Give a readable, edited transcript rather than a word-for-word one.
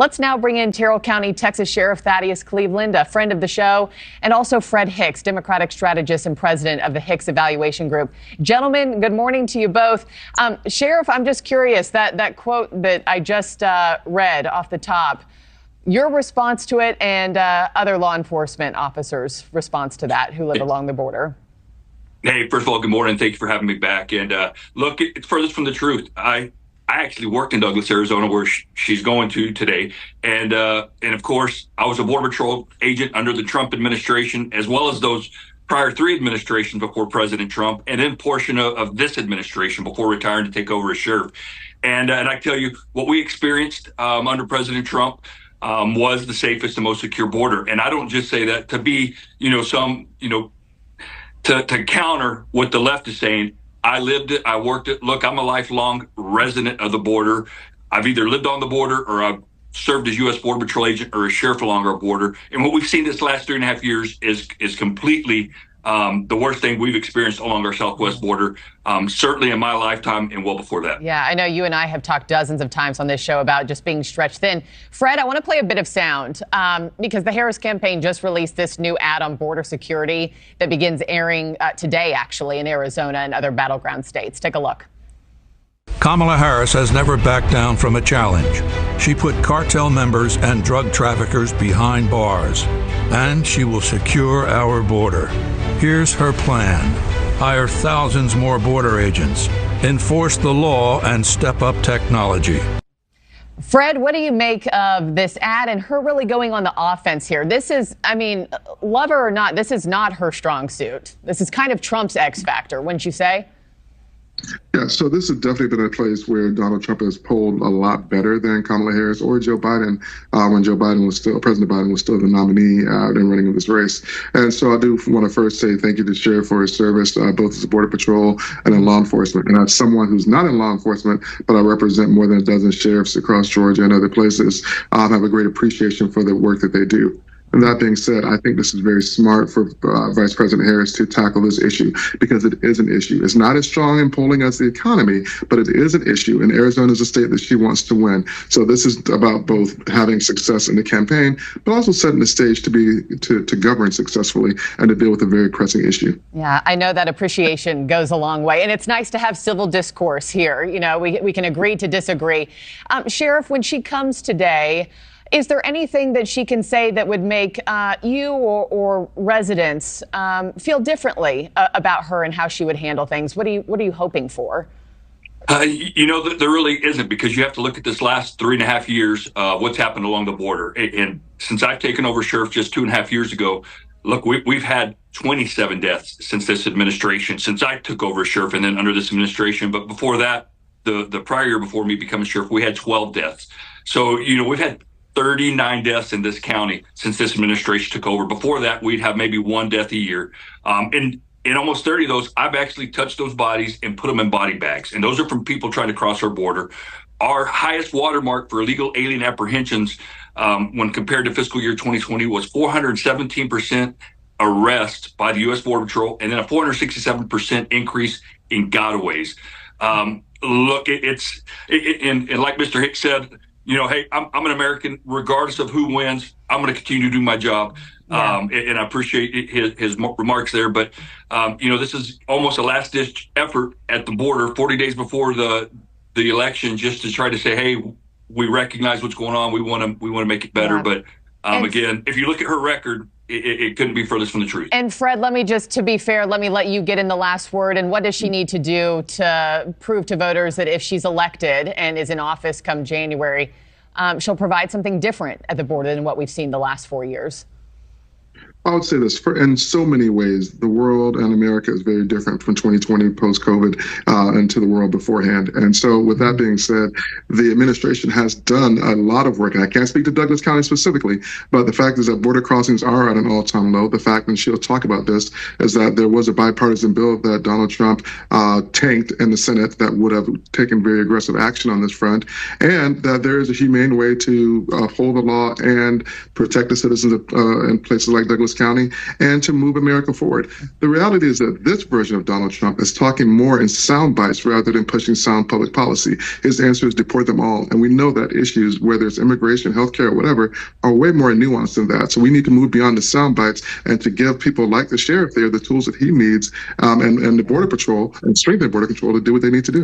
Let's now bring in Terrell County, Texas Sheriff Thaddeus Cleveland, a friend of the show, and also Fred Hicks, Democratic strategist and president of the Hicks Evaluation Group. Gentlemen, good morning to you both. Sheriff, I'm just curious, that quote that I just read off the top, your response to it and other law enforcement officers' response to that who live along the border. Hey, first of all, good morning. Thank you for having me back. And look, it's furthest from the truth. I actually worked in Douglas, Arizona, where she's going to today. And of course, I was a Border Patrol agent under the Trump administration, as well as those prior 3 administrations before President Trump, and then portion of this administration before retiring to take over as sheriff. And I tell you, what we experienced under President Trump was the safest and most secure border. And I don't just say that to be, to counter what the left is saying. I lived it. I worked it. Look, I'm a lifelong resident of the border. I've either lived on the border or I've served as U.S. Border Patrol agent or a sheriff along our border. And what we've seen this last 3.5 years is completely the worst thing we've experienced along our southwest border, certainly in my lifetime and well before that. Yeah, I know you and I have talked dozens of times on this show about just being stretched thin. Fred, I want to play a bit of sound because the Harris campaign just released this new ad on border security that begins airing today, actually, in Arizona and other battleground states. Take a look. Kamala Harris has never backed down from a challenge. She put cartel members and drug traffickers behind bars, and she will secure our border. Here's her plan: hire thousands more border agents, enforce the law, and step up technology. Fred, what do you make of this ad and her really going on the offense here? This is, I mean, love her or not, this is not her strong suit. This is kind of Trump's X factor, wouldn't you say? Yeah, so this has definitely been a place where Donald Trump has polled a lot better than Kamala Harris or Joe Biden when President Biden was still the nominee in running in this race. And so I do want to first say thank you to Sheriff for his service, both as a Border Patrol and in law enforcement. And as someone who's not in law enforcement, but I represent more than a dozen sheriffs across Georgia and other places, I have a great appreciation for the work that they do. And that being said, I think this is very smart for Vice President Harris to tackle this issue because it is an issue. It's not as strong in polling as the economy, but it is an issue. And Arizona is a state that she wants to win. So this is about both having success in the campaign, but also setting the stage to govern successfully and to deal with a very pressing issue. Yeah, I know that appreciation goes a long way. And it's nice to have civil discourse here. You know, we can agree to disagree. Sheriff, when she comes today, is there anything that she can say that would make you or residents feel differently about her and how she would handle things? What are you hoping for? There really isn't, because you have to look at this last 3.5 years, what's happened along the border. And since I've taken over sheriff just 2.5 years ago, look, we've had 27 deaths since this administration, since I took over as sheriff and then under this administration. But before that, the prior year before me becoming sheriff, we had 12 deaths. So, we've had 39 deaths in this county since this administration took over. Before that, we'd have maybe 1 death a year. And in almost 30 of those, I've actually touched those bodies and put them in body bags. And those are from people trying to cross our border. Our highest watermark for illegal alien apprehensions when compared to fiscal year 2020 was 417% arrests by the U.S. Border Patrol, and then a 467% increase in gotaways. Look, and like Mr. Hicks said, hey, I'm an American. Regardless of who wins, I'm going to continue to do my job. Yeah. And I appreciate his remarks there. But, this is almost a last-ditch effort at the border 40 days before the election, just to try to say, hey, we recognize what's going on. We want to make it better. Yeah. But again, if you look at her record, it couldn't be furthest from the truth. And Fred, to be fair, let me let you get in the last word. And what does she need to do to prove to voters that if she's elected and is in office come January, she'll provide something different at the border than what we've seen the last 4 years? I would say this, in so many ways, the world and America is very different from 2020 post-COVID and to the world beforehand. And so with that being said, the administration has done a lot of work. And I can't speak to Douglas County specifically, but the fact is that border crossings are at an all-time low. The fact, and she'll talk about this, is that there was a bipartisan bill that Donald Trump tanked in the Senate that would have taken very aggressive action on this front, and that there is a humane way to uphold the law and protect the citizens in places like Douglas this county and to move America forward. The reality is that this version of Donald Trump is talking more in sound bites rather than pushing sound public policy. His answer is deport them all. And we know that issues, whether it's immigration, healthcare, or whatever, are way more nuanced than that. So we need to move beyond the sound bites and to give people like the sheriff there the tools that he needs and the Border Patrol and strengthen Border Control to do what they need to do.